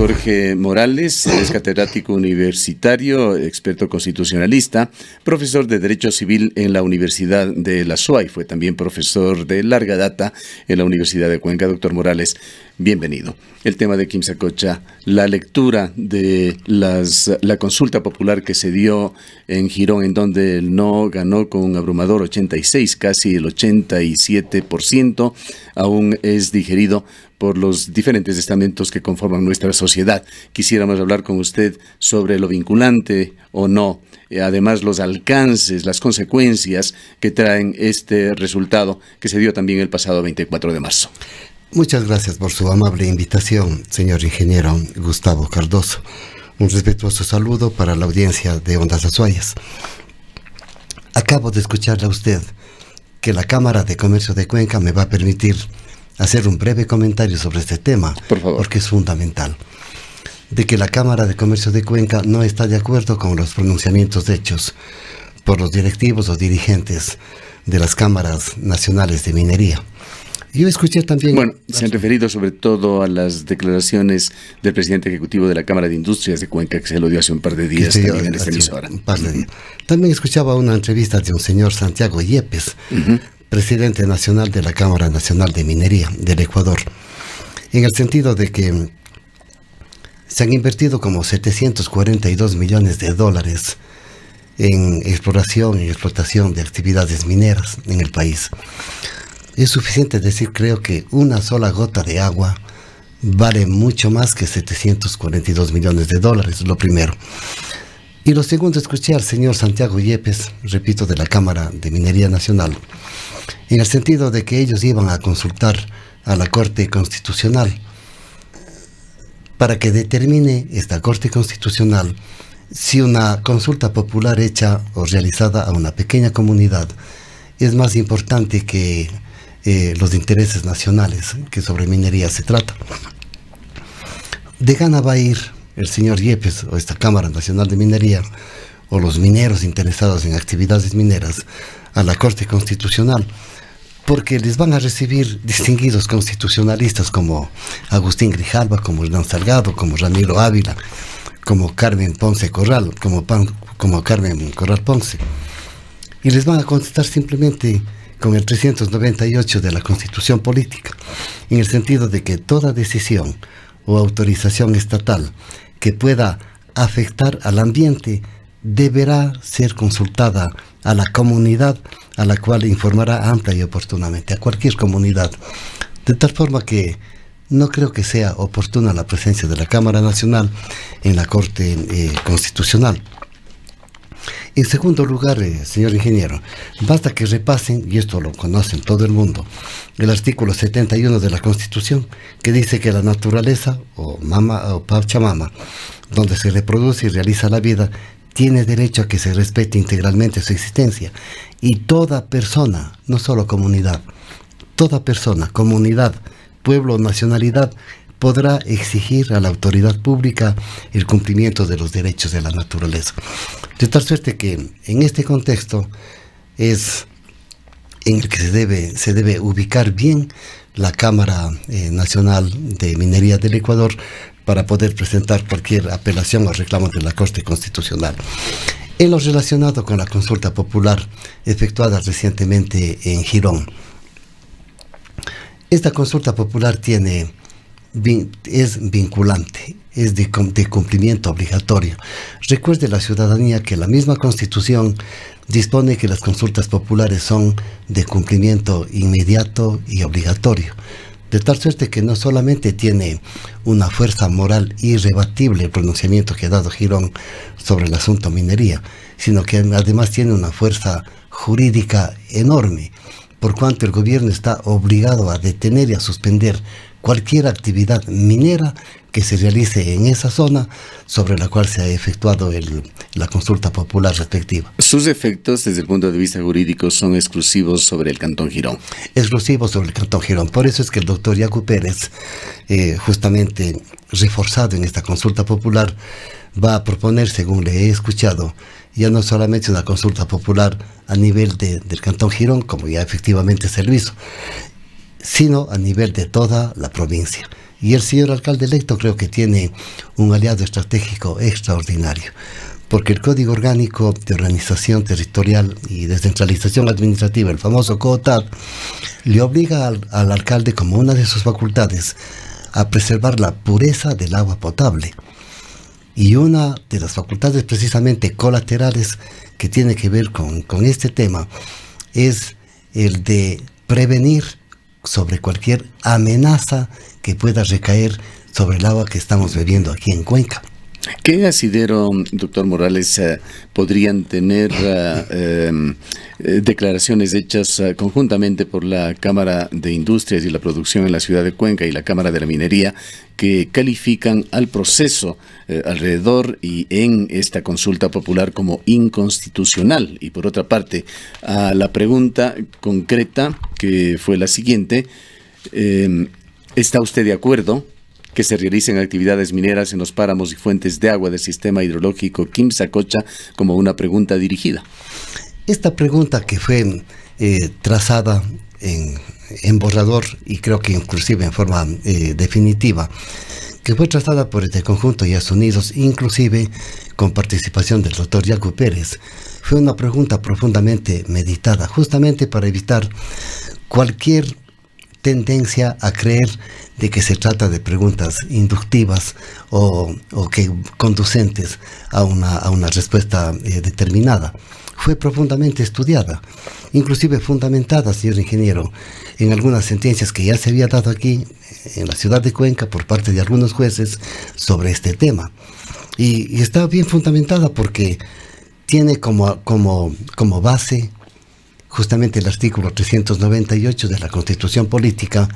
Jorge Morales, es catedrático universitario, experto constitucionalista, profesor de Derecho Civil en la Universidad de la SUAY. Fue también profesor de larga data en la Universidad de Cuenca. Doctor Morales, bienvenido. El tema de Quimsacocha, la lectura de la consulta popular que se dio en Girón, en donde el no ganó con un abrumador 86, casi el 87%, aún es digerido por los diferentes estamentos que conforman nuestra sociedad. Quisiéramos hablar con usted sobre lo vinculante o no, además los alcances, las consecuencias que traen este resultado que se dio también el pasado 24 de marzo. Muchas gracias por su amable invitación, señor ingeniero Gustavo Cardoso. Un respetuoso saludo para la audiencia de Ondas Azuayas. Acabo de escucharle a usted que la Cámara de Comercio de Cuenca me va a permitir hacer un breve comentario sobre este tema, por favor, porque es fundamental. De que la Cámara de Comercio de Cuenca no está de acuerdo con los pronunciamientos hechos por los directivos o dirigentes de las cámaras nacionales de minería. Yo escuché también... Bueno, se han referido sobre todo a las declaraciones del presidente ejecutivo de la Cámara de Industrias de Cuenca, que se lo dio hace un par de días también en esta emisora. Un par de días. También escuchaba una entrevista de un señor Santiago Yepes, presidente nacional de la Cámara Nacional de Minería del Ecuador, en el sentido de que se han invertido como 742 millones de dólares en exploración y explotación de actividades mineras en el país. Es suficiente decir, creo que una sola gota de agua vale mucho más que 742 millones de dólares, lo primero. Y lo segundo, escuché al señor Santiago Yepes, repito, de la Cámara de Minería Nacional, en el sentido de que ellos iban a consultar a la Corte Constitucional para que determine esta Corte Constitucional si una consulta popular hecha o realizada a una pequeña comunidad es más importante que los intereses nacionales, que sobre minería se trata. De gana va a ir el señor Yepes o esta Cámara Nacional de Minería o los mineros interesados en actividades mineras a la Corte Constitucional, porque les van a recibir distinguidos constitucionalistas como Agustín Grijalva, como Hernán Salgado, como Ramiro Ávila, como Carmen Ponce Corral, como Carmen Corral Ponce, y les van a contestar simplemente con el 398 de la Constitución Política, en el sentido de que toda decisión o autorización estatal que pueda afectar al ambiente deberá ser consultada a la comunidad, a la cual informará amplia y oportunamente, a cualquier comunidad, de tal forma que no creo que sea oportuna la presencia de la Cámara Nacional en la Corte Constitucional. En segundo lugar, señor ingeniero, basta que repasen, y esto lo conocen todo el mundo, el artículo 71 de la Constitución, que dice que la naturaleza, o Pachamama, donde se reproduce y realiza la vida, tiene derecho a que se respete integralmente su existencia. Y toda persona, no solo comunidad, toda persona, comunidad, pueblo, nacionalidad, podrá exigir a la autoridad pública el cumplimiento de los derechos de la naturaleza. De tal suerte que en este contexto es en el que se debe ubicar bien la Cámara Nacional de Minería del Ecuador para poder presentar cualquier apelación o reclamo de la Corte Constitucional. En lo relacionado con la consulta popular efectuada recientemente en Girón, esta consulta popular es vinculante, es de cumplimiento obligatorio. Recuerde la ciudadanía que la misma Constitución dispone que las consultas populares son de cumplimiento inmediato y obligatorio, de tal suerte que no solamente tiene una fuerza moral irrebatible el pronunciamiento que ha dado Girón sobre el asunto minería, sino que además tiene una fuerza jurídica enorme, por cuanto el gobierno está obligado a detener y a suspender cualquier actividad minera que se realice en esa zona sobre la cual se ha efectuado la consulta popular respectiva. ¿Sus efectos desde el punto de vista jurídico son exclusivos sobre el Cantón Girón? Exclusivos sobre el Cantón Girón. Por eso es que el doctor Yacu Pérez, justamente reforzado en esta consulta popular, va a proponer, según le he escuchado, ya no solamente una consulta popular a nivel del Cantón Girón, como ya efectivamente se lo hizo, sino a nivel de toda la provincia. Y el señor alcalde electo creo que tiene un aliado estratégico extraordinario, porque el Código Orgánico de Organización Territorial y Descentralización Administrativa, el famoso CODAT, le obliga al alcalde, como una de sus facultades, a preservar la pureza del agua potable. Y una de las facultades precisamente colaterales que tiene que ver con este tema es el de prevenir sobre cualquier amenaza que pueda recaer sobre el agua que estamos bebiendo aquí en Cuenca. ¿Qué asidero, doctor Morales, podrían tener declaraciones hechas conjuntamente por la Cámara de Industrias y la Producción en la ciudad de Cuenca y la Cámara de la Minería que califican al proceso alrededor y en esta consulta popular como inconstitucional? Y por otra parte, a la pregunta concreta que fue la siguiente, ¿está usted de acuerdo que se realicen actividades mineras en los páramos y fuentes de agua del sistema hidrológico Quimsacocha, como una pregunta dirigida? Esta pregunta, que fue trazada en borrador y creo que inclusive en forma definitiva, que fue trazada por este conjunto Yes Unidos, inclusive con participación del doctor Yacu Pérez, fue una pregunta profundamente meditada, justamente para evitar cualquier tendencia a creer de que se trata de preguntas inductivas o que conducentes a una respuesta determinada. Fue profundamente estudiada, inclusive fundamentada, señor ingeniero, en algunas sentencias que ya se había dado aquí en la ciudad de Cuenca por parte de algunos jueces sobre este tema. Y está bien fundamentada porque tiene como base justamente el artículo 398 de la Constitución Política,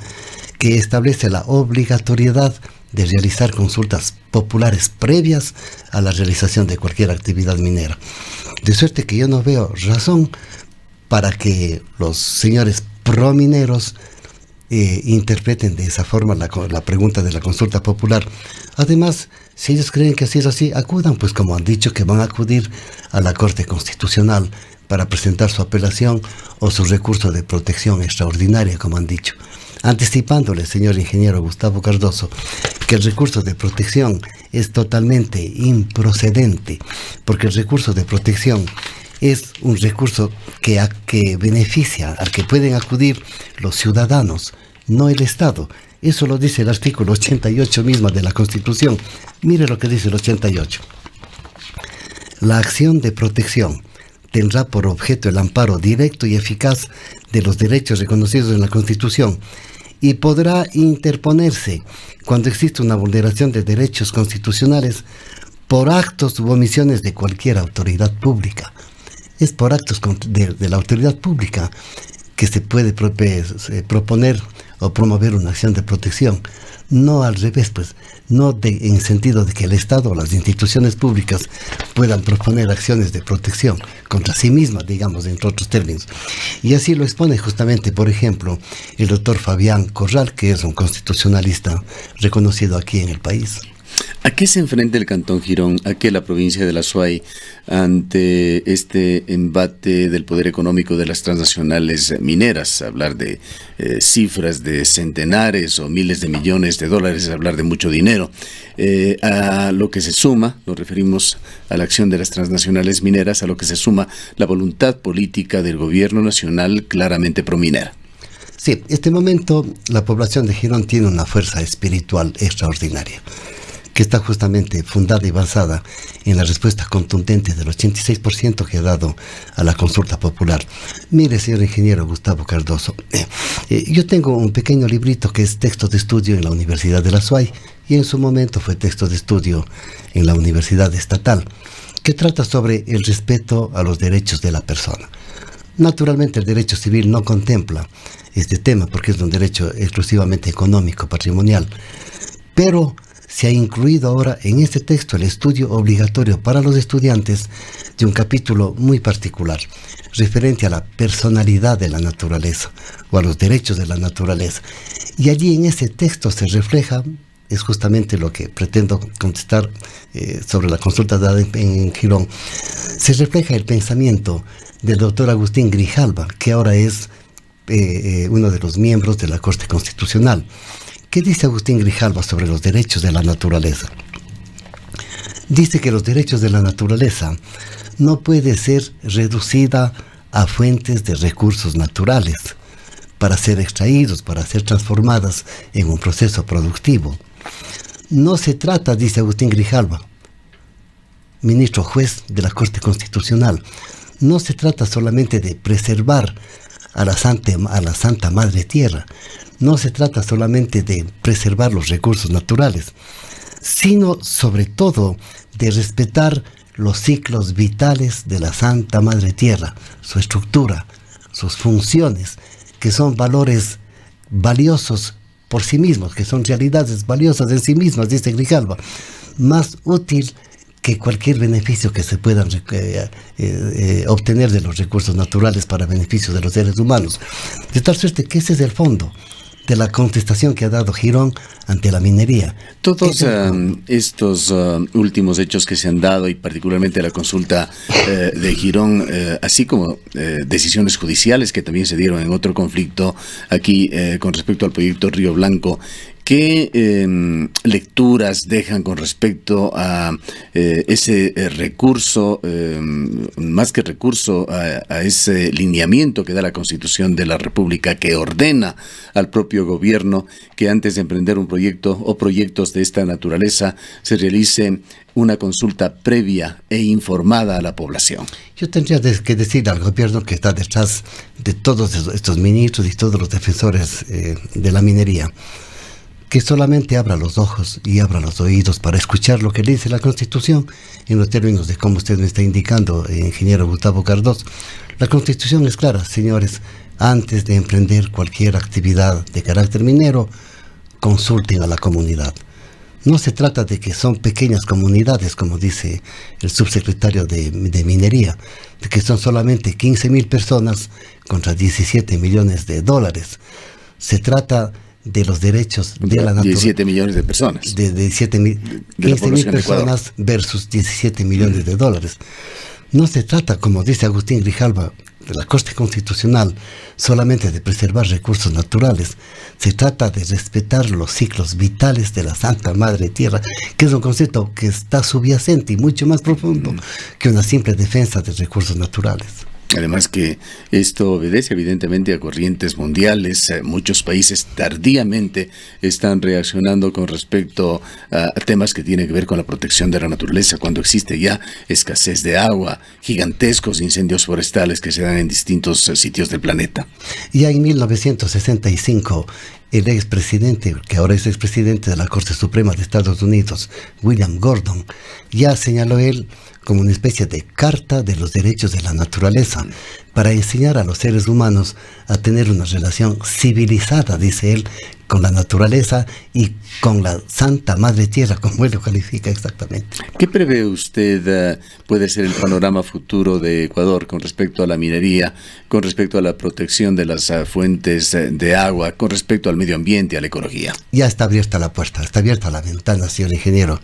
que establece la obligatoriedad de realizar consultas populares previas a la realización de cualquier actividad minera. De suerte que yo no veo razón para que los señores promineros interpreten de esa forma la pregunta de la consulta popular. Además, si ellos creen que así es así, acudan, pues como han dicho que van a acudir a la Corte Constitucional para presentar su apelación o su recurso de protección extraordinaria, como han dicho, anticipándole, señor ingeniero Gustavo Cardoso, que el recurso de protección es totalmente improcedente, porque el recurso de protección es un recurso que beneficia, al que pueden acudir los ciudadanos, no el Estado. Eso lo dice el artículo 88 misma de la Constitución. Mire lo que dice el 88. La acción de protección tendrá por objeto el amparo directo y eficaz de los derechos reconocidos en la Constitución y podrá interponerse cuando existe una vulneración de derechos constitucionales por actos u omisiones de cualquier autoridad pública. Es por actos de la autoridad pública que se puede proponer o promover una acción de protección, no al revés, pues, no en sentido de que el Estado o las instituciones públicas puedan proponer acciones de protección contra sí mismas, digamos, entre otros términos. Y así lo expone justamente, por ejemplo, el doctor Fabián Corral, que es un constitucionalista reconocido aquí en el país. ¿A qué se enfrenta el Cantón Girón, a qué la provincia de la Azuay, ante este embate del poder económico de las transnacionales mineras? Hablar de cifras de centenares o miles de millones de dólares es hablar de mucho dinero. A lo que se suma, nos referimos a la acción de las transnacionales mineras, a lo que se suma la voluntad política del gobierno nacional claramente prominera. Sí, en este momento la población de Girón tiene una fuerza espiritual extraordinaria, que está justamente fundada y basada en la respuesta contundente del 86% que ha dado a la consulta popular. Mire, señor ingeniero Gustavo Cardoso, yo tengo un pequeño librito que es texto de estudio en la Universidad de la Azuay, y en su momento fue texto de estudio en la Universidad Estatal, que trata sobre el respeto a los derechos de la persona. Naturalmente el derecho civil no contempla este tema porque es un derecho exclusivamente económico, patrimonial, pero se ha incluido ahora en este texto el estudio obligatorio para los estudiantes de un capítulo muy particular, referente a la personalidad de la naturaleza o a los derechos de la naturaleza. Y allí en ese texto se refleja, es justamente lo que pretendo contestar sobre la consulta dada en Girón, se refleja el pensamiento del doctor Agustín Grijalva, que ahora es uno de los miembros de la Corte Constitucional. ¿Qué dice Agustín Grijalva sobre los derechos de la naturaleza? Dice que los derechos de la naturaleza no puede ser reducida a fuentes de recursos naturales para ser extraídos, para ser transformadas en un proceso productivo. No se trata, dice Agustín Grijalva, ministro juez de la Corte Constitucional, no se trata solamente de preservar a la Santa Madre Tierra, no se trata solamente de preservar los recursos naturales, sino sobre todo de respetar los ciclos vitales de la Santa Madre Tierra, su estructura, sus funciones, que son valores valiosos por sí mismos, que son realidades valiosas en sí mismas, dice Grijalva, más útil que cualquier beneficio que se puedan obtener de los recursos naturales para beneficio de los seres humanos. De tal suerte que ese es el fondo de la contestación que ha dado Girón ante la minería. Todos estos últimos hechos que se han dado, y particularmente la consulta de Girón, así como decisiones judiciales que también se dieron en otro conflicto aquí con respecto al proyecto Río Blanco, ¿qué lecturas dejan con respecto a ese recurso, más que recurso, a ese lineamiento que da la Constitución de la República, que ordena al propio gobierno que antes de emprender un proyecto o proyectos de esta naturaleza se realice una consulta previa e informada a la población? Yo tendría que decir al gobierno que está detrás de todos estos ministros y todos los defensores de la minería, que solamente abra los ojos y abra los oídos para escuchar lo que dice la Constitución en los términos de cómo usted me está indicando, ingeniero Gustavo Cardoso. La Constitución es clara, señores: antes de emprender cualquier actividad de carácter minero, consulten a la comunidad. No se trata de que son pequeñas comunidades, como dice el subsecretario de Minería, de que son solamente 15,000 personas contra 17 millones de dólares. Se trata de los derechos de la naturaleza. 17 millones de personas. De 15,000 personas versus 17 millones de dólares. No se trata, como dice Agustín Grijalva, de la Corte Constitucional, solamente de preservar recursos naturales. Se trata de respetar los ciclos vitales de la Santa Madre Tierra, que es un concepto que está subyacente y mucho más profundo que una simple defensa de recursos naturales. Además que esto obedece evidentemente a corrientes mundiales. Muchos países tardíamente están reaccionando con respecto a temas que tienen que ver con la protección de la naturaleza, cuando existe ya escasez de agua, gigantescos incendios forestales que se dan en distintos sitios del planeta. Ya en 1965, el expresidente, que ahora es expresidente de la Corte Suprema de Estados Unidos, William Gordon, ya señaló él como una especie de carta de los derechos de la naturaleza, para enseñar a los seres humanos a tener una relación civilizada, dice él, con la naturaleza y con la Santa Madre Tierra, como él lo califica exactamente. ¿Qué prevé usted puede ser el panorama futuro de Ecuador con respecto a la minería, con respecto a la protección de las fuentes de agua, con respecto al medio ambiente, a la ecología? Ya está abierta la puerta, está abierta la ventana, señor ingeniero,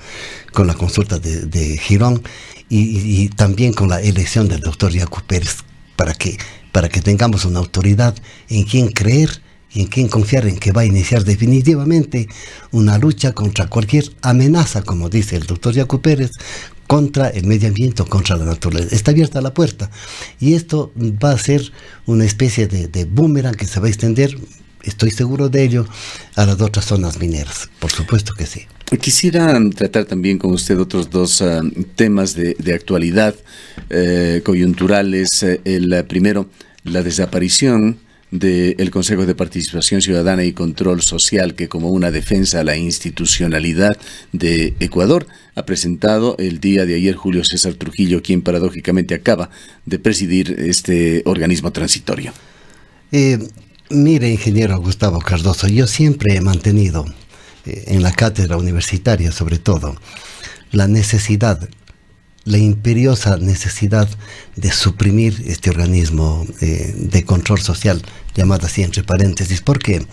con la consulta de Girón y también con la elección del doctor Yacu Pérez, para que tengamos una autoridad en quien creer y en quien confiar, en que va a iniciar definitivamente una lucha contra cualquier amenaza, como dice el doctor Yacu Pérez, contra el medio ambiente o contra la naturaleza. Está abierta la puerta y esto va a ser una especie de boomerang que se va a extender, estoy seguro de ello, a las otras zonas mineras. Por supuesto que sí. Quisiera tratar también con usted otros dos temas de actualidad coyunturales. El primero, la desaparición del Consejo de Participación Ciudadana y Control Social, que como una defensa a la institucionalidad de Ecuador ha presentado el día de ayer Julio César Trujillo, quien paradójicamente acaba de presidir este organismo transitorio. Mire, ingeniero Gustavo Cardoso, yo siempre he mantenido en la cátedra universitaria, sobre todo, la necesidad, la imperiosa necesidad de suprimir este organismo de control social, llamado así entre paréntesis. ¿Por qué?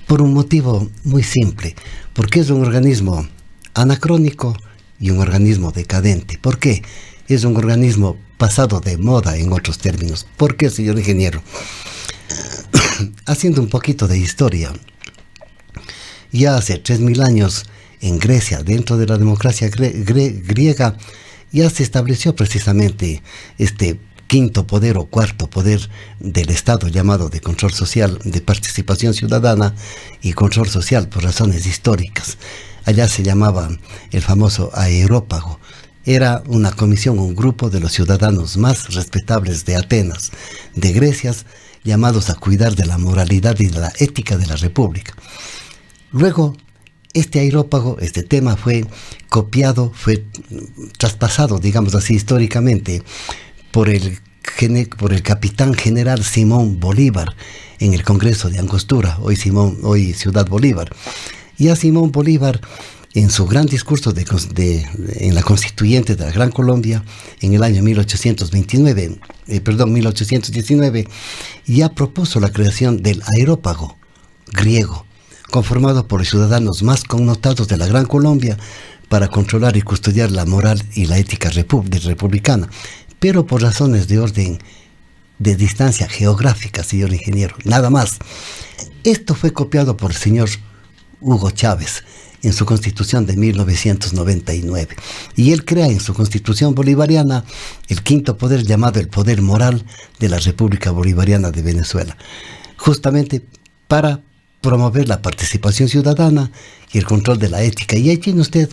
Por un motivo muy simple, porque es un organismo anacrónico y un organismo decadente. ¿Por qué? Es un organismo pasado de moda, en otros términos. ¿Por qué, señor ingeniero? haciendo un poquito de historia, ya hace 3000 años en Grecia, dentro de la democracia griega, ya se estableció precisamente este quinto poder o cuarto poder del Estado, llamado de control social, de participación ciudadana y control social por razones históricas. Allá se llamaba el famoso aerópago. Era una comisión, un grupo de los ciudadanos más respetables de Atenas, de Grecia, llamados a cuidar de la moralidad y de la ética de la República. Luego, este aerópago, este tema fue copiado, fue traspasado, digamos así, históricamente, por el capitán general Simón Bolívar en el Congreso de Angostura, hoy Ciudad Bolívar. Y a Simón Bolívar, en su gran discurso en la Constituyente de la Gran Colombia, en el año 1819, ya propuso la creación del aerópago griego, conformado por los ciudadanos más connotados de la Gran Colombia, para controlar y custodiar la moral y la ética republicana, pero por razones de orden de distancia geográfica, señor ingeniero, nada más. Esto fue copiado por el señor Hugo Chávez en su Constitución de 1999, y él crea en su Constitución bolivariana el quinto poder, llamado el poder moral de la República Bolivariana de Venezuela, justamente para promover la participación ciudadana y el control de la ética. Y ahí tiene usted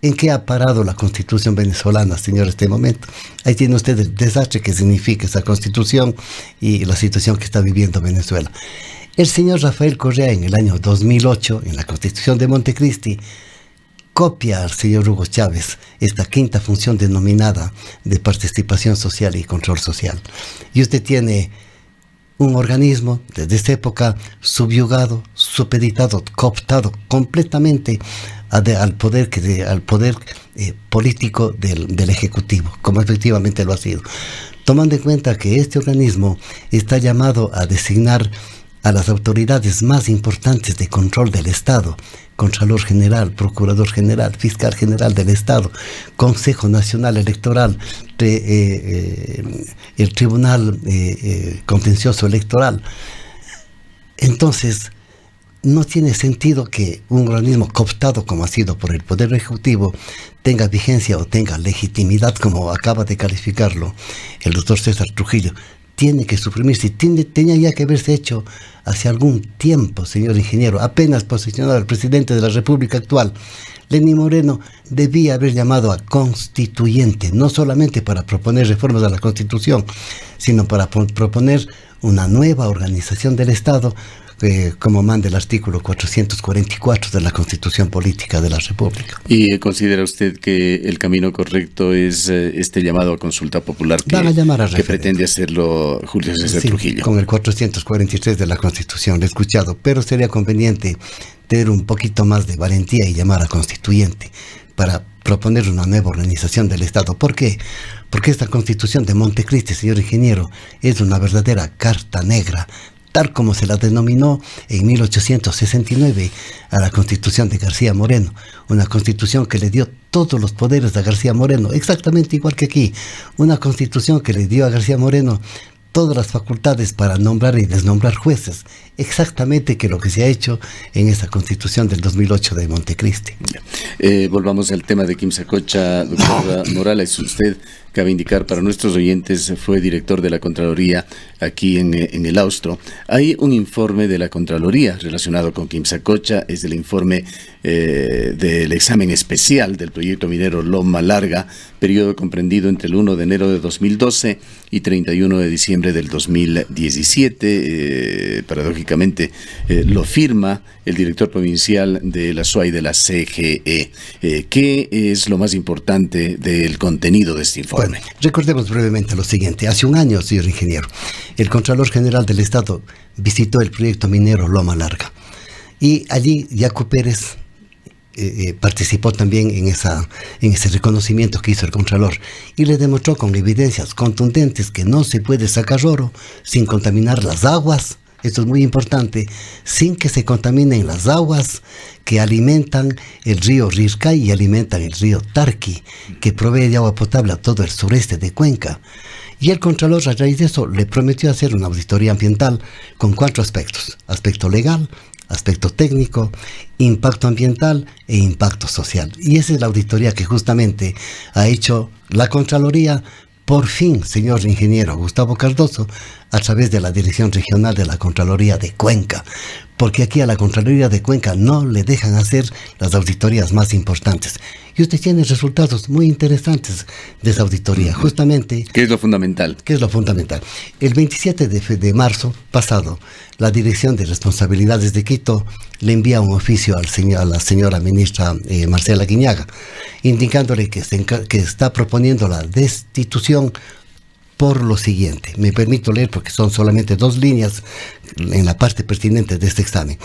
en qué ha parado la Constitución venezolana, señor, este momento. Ahí tiene usted el desastre que significa esa Constitución y la situación que está viviendo Venezuela. El señor Rafael Correa, en el año 2008, en la Constitución de Montecristi, copia al señor Hugo Chávez esta quinta función denominada de participación social y control social. Y usted tiene un organismo desde esta época subyugado, supeditado, cooptado completamente al poder político del Ejecutivo, como efectivamente lo ha sido. Tomando en cuenta que este organismo está llamado a designar a las autoridades más importantes de control del Estado: Contralor General, Procurador General, Fiscal General del Estado, Consejo Nacional Electoral, el Tribunal Contencioso Electoral. Entonces, no tiene sentido que un organismo cooptado, como ha sido por el Poder Ejecutivo, tenga vigencia o tenga legitimidad, como acaba de calificarlo el doctor César Trujillo. Tiene que suprimirse, tenía ya que haberse hecho hace algún tiempo, señor ingeniero. Apenas posicionado al presidente de la República actual, Lenín Moreno, debía haber llamado a constituyente, no solamente para proponer reformas a la Constitución, sino para proponer una nueva organización del Estado, como manda el artículo 444 de la Constitución Política de la República. ¿Y considera usted que el camino correcto es este llamado a consulta popular que pretende hacerlo Julio César Trujillo? Con el 443 de la Constitución, lo he escuchado, pero sería conveniente tener un poquito más de valentía y llamar a constituyente para proponer una nueva organización del Estado. ¿Por qué? Porque esta Constitución de Montecristi, señor ingeniero, es una verdadera carta negra, tal como se la denominó en 1869 a la Constitución de García Moreno, una Constitución que le dio todos los poderes a García Moreno, exactamente igual que aquí, una Constitución que le dio a García Moreno todas las facultades para nombrar y desnombrar jueces, exactamente que lo que se ha hecho en esa Constitución del 2008 de Montecristi. Volvamos al tema de Quimsacocha, doctora Morales. Usted, cabe indicar para nuestros oyentes, fue director de la Contraloría aquí en el Austro. Hay un informe de la Contraloría relacionado con Quimsacocha, es el informe del examen especial del proyecto minero Loma Larga, periodo comprendido entre el 1 de enero de 2012 y 31 de diciembre del 2017. Paradójicamente lo firma el director provincial de la SUAY de la CGE. ¿Qué es lo más importante del contenido de este informe? Bueno, recordemos brevemente lo siguiente. Hace un año, señor ingeniero, el Contralor General del Estado visitó el proyecto minero Loma Larga, y allí Yacu Pérez participó también en ese reconocimiento que hizo el Contralor, y le demostró con evidencias contundentes que no se puede sacar oro sin contaminar las aguas. Esto es muy importante, sin que se contaminen las aguas que alimentan el río Rircay y alimentan el río Tarqui, que provee de agua potable a todo el sureste de Cuenca. Y el Contralor, a raíz de eso, le prometió hacer una auditoría ambiental con 4 aspectos: aspecto legal, aspecto técnico, impacto ambiental e impacto social. Y esa es la auditoría que justamente ha hecho la Contraloría, por fin, señor ingeniero Gustavo Cardoso, a través de la Dirección Regional de la Contraloría de Cuenca, porque aquí a la Contraloría de Cuenca no le dejan hacer las auditorías más importantes. Y usted tiene resultados muy interesantes de esa auditoría, justamente. ¿Qué es lo fundamental? ¿Qué es lo fundamental? El 27 de marzo pasado, la Dirección de Responsabilidades de Quito le envía un oficio a la señora ministra Marcela Guiñaga, indicándole que está proponiendo la destitución por lo siguiente. Me permito leer porque son solamente 2 líneas en la parte pertinente de este examen.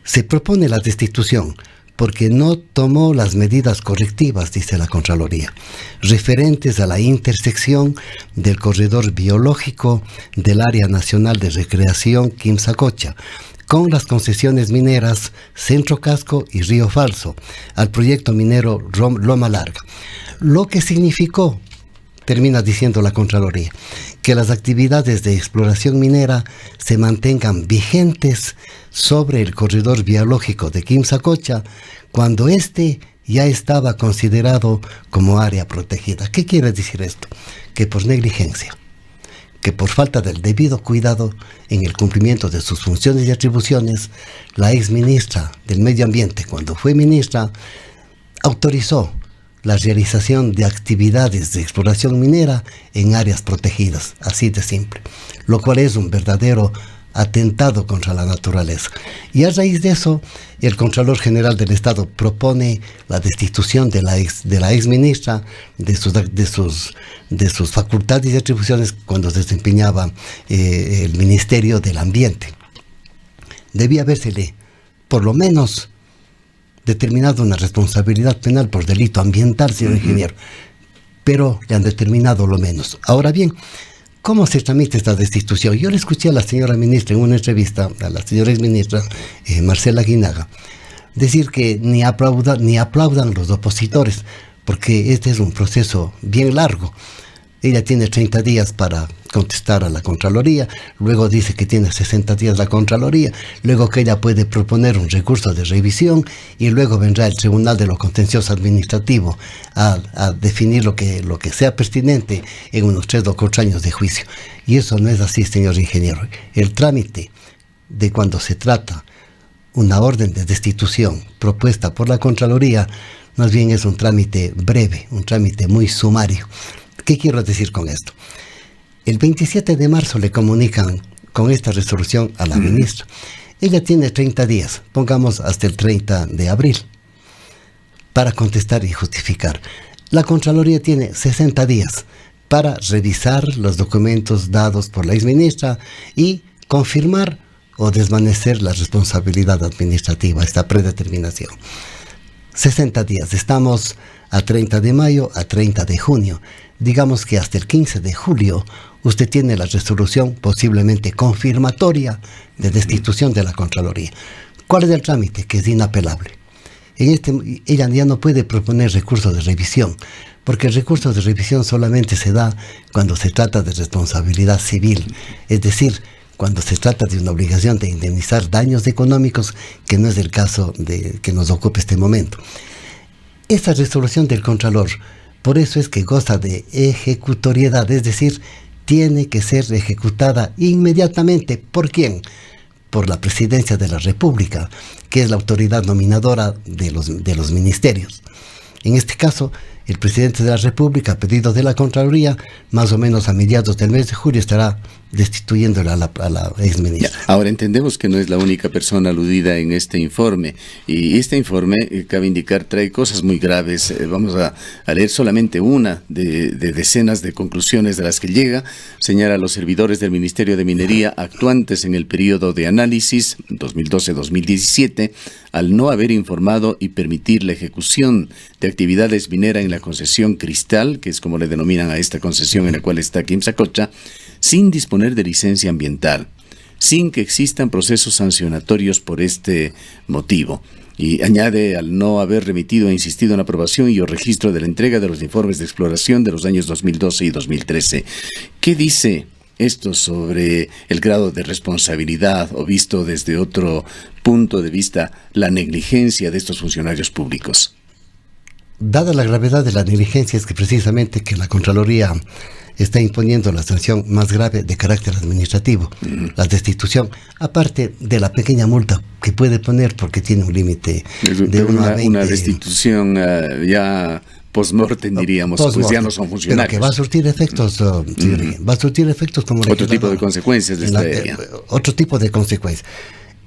Se propone la destitución porque no tomó las medidas correctivas, dice la Contraloría, referentes a la intersección del corredor biológico del Área Nacional de Recreación Quimsacocha con las concesiones mineras Centro Casco y Río Falso al proyecto minero Loma Larga, lo que significó, termina diciendo la Contraloría, que las actividades de exploración minera se mantengan vigentes sobre el corredor biológico de Quimsacocha cuando éste ya estaba considerado como área protegida. ¿Qué quiere decir esto? Que por negligencia, que por falta del debido cuidado en el cumplimiento de sus funciones y atribuciones, la exministra del Medio Ambiente, cuando fue ministra, autorizó la realización de actividades de exploración minera en áreas protegidas, así de simple, lo cual es un verdadero atentado contra la naturaleza. Y a raíz de eso, el Contralor General del Estado propone la destitución de la exministra de sus facultades y atribuciones cuando desempeñaba el Ministerio del Ambiente. Debía habérsele, por lo menos, determinado una responsabilidad penal por delito ambiental, señor ingeniero, pero le han determinado lo menos. Ahora bien, ¿cómo se tramita esta destitución? Yo le escuché a la señora ministra en una entrevista, a la señora exministra Marcela Guiñaga, decir que ni aplaudan los opositores, porque este es un proceso bien largo. Ella tiene 30 días para contestar a la Contraloría, luego dice que tiene 60 días la Contraloría, luego que ella puede proponer un recurso de revisión y luego vendrá el Tribunal de lo Contencioso Administrativo a definir lo que sea pertinente en unos 3 o 4 años de juicio. Y eso no es así, señor ingeniero. El trámite de cuando se trata una orden de destitución propuesta por la Contraloría, más bien es un trámite breve, un trámite muy sumario. ¿Qué quiero decir con esto? El 27 de marzo le comunican con esta resolución a la ministra. Ella tiene 30 días, pongamos hasta el 30 de abril, para contestar y justificar. La Contraloría tiene 60 días para revisar los documentos dados por la exministra y confirmar o desvanecer la responsabilidad administrativa, esta predeterminación. 60 días, estamos a 30 de mayo, a 30 de junio. Digamos que hasta el 15 de julio usted tiene la resolución posiblemente confirmatoria de destitución de la Contraloría. ¿Cuál es el trámite? Que es inapelable. Ella ya no puede proponer recurso de revisión, porque el recurso de revisión solamente se da cuando se trata de responsabilidad civil, es decir, cuando se trata de una obligación de indemnizar daños económicos, que no es el caso que nos ocupa este momento. Esta resolución del Contralor, por eso es que goza de ejecutoriedad, es decir, tiene que ser ejecutada inmediatamente. ¿Por quién? Por la Presidencia de la República, que es la autoridad nominadora de los ministerios. En este caso, el Presidente de la República, a pedido de la Contraloría, más o menos a mediados del mes de julio, estará destituyéndola a la exministra. Ahora entendemos que no es la única persona aludida en este informe, y este informe, cabe indicar, trae cosas muy graves. Vamos a leer solamente una de decenas de conclusiones de las que llega. Señala a los servidores del Ministerio de Minería actuantes en el periodo de análisis 2012-2017 al no haber informado y permitir la ejecución de actividades mineras en la concesión Cristal, que es como le denominan a esta concesión en la cual está Quimsacocha, sin disponer de licencia ambiental, sin que existan procesos sancionatorios por este motivo. Y añade, al no haber remitido e insistido en la aprobación y o registro de la entrega de los informes de exploración de los años 2012 y 2013. ¿Qué dice esto sobre el grado de responsabilidad o, visto desde otro punto de vista, la negligencia de estos funcionarios públicos? Dada la gravedad de la negligencia, es que precisamente que la Contraloría está imponiendo la sanción más grave de carácter administrativo, la destitución, aparte de la pequeña multa que puede poner porque tiene un límite de una destitución ya post-mortem, diríamos, pues ya no son funcionarios. Pero que va a surtir efectos, va a surtir efectos como otro tipo de consecuencias otro tipo de consecuencias.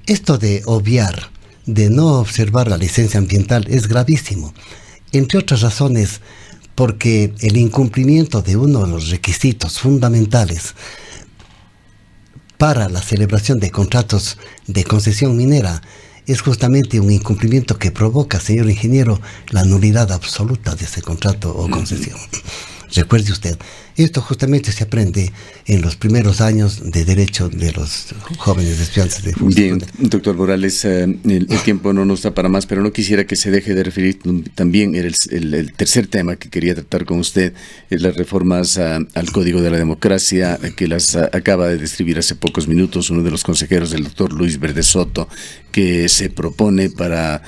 Esto de obviar, de no observar la licencia ambiental es gravísimo, entre otras razones, porque el incumplimiento de uno de los requisitos fundamentales para la celebración de contratos de concesión minera es justamente un incumplimiento que provoca, señor ingeniero, la nulidad absoluta de ese contrato o concesión. Recuerde usted, esto justamente se aprende en los primeros años de derecho de los jóvenes estudiantes de Bien, doctor Morales, el tiempo no nos da para más, pero no quisiera que se deje de referir también el tercer tema que quería tratar con usted, las reformas al Código de la Democracia, que las acaba de describir hace pocos minutos uno de los consejeros del doctor Luis Verde Soto, que se propone para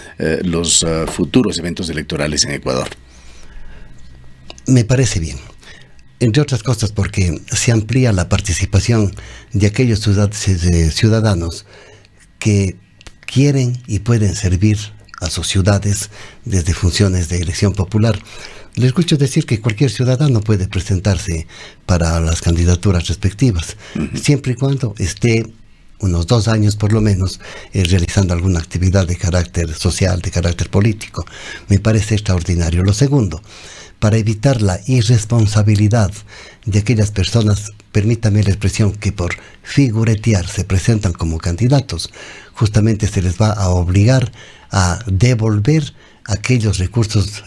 los futuros eventos electorales en Ecuador. Me parece bien, entre otras cosas porque se amplía la participación de aquellos ciudadanos que quieren y pueden servir a sus ciudades desde funciones de elección popular. Les escucho decir que cualquier ciudadano puede presentarse para las candidaturas respectivas, siempre y cuando esté unos 2 años por lo menos realizando alguna actividad de carácter social, de carácter político. Me parece extraordinario. Lo segundo, para evitar la irresponsabilidad de aquellas personas, permítame la expresión, que por figuretear se presentan como candidatos, justamente se les va a obligar a devolver aquellos recursos,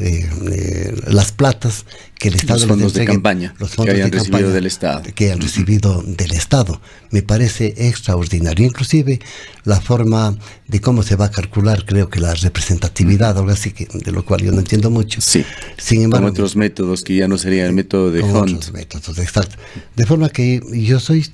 las platas que el Estado les entregue, los fondos de campaña que hayan recibido del Estado. Que han recibido del Estado. Me parece extraordinario. Inclusive la forma de cómo se va a calcular, creo que la representatividad, algo así, de lo cual yo no entiendo mucho. Sí, sin embargo, con otros métodos que ya no sería el método de Hunt. Otros métodos, exacto. De forma que yo soy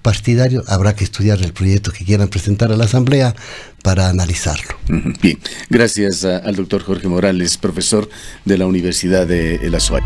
partidario, habrá que estudiar el proyecto que quieran presentar a la Asamblea para analizarlo. Bien, gracias al doctor Jorge Morales, profesor de la Universidad de La Suay.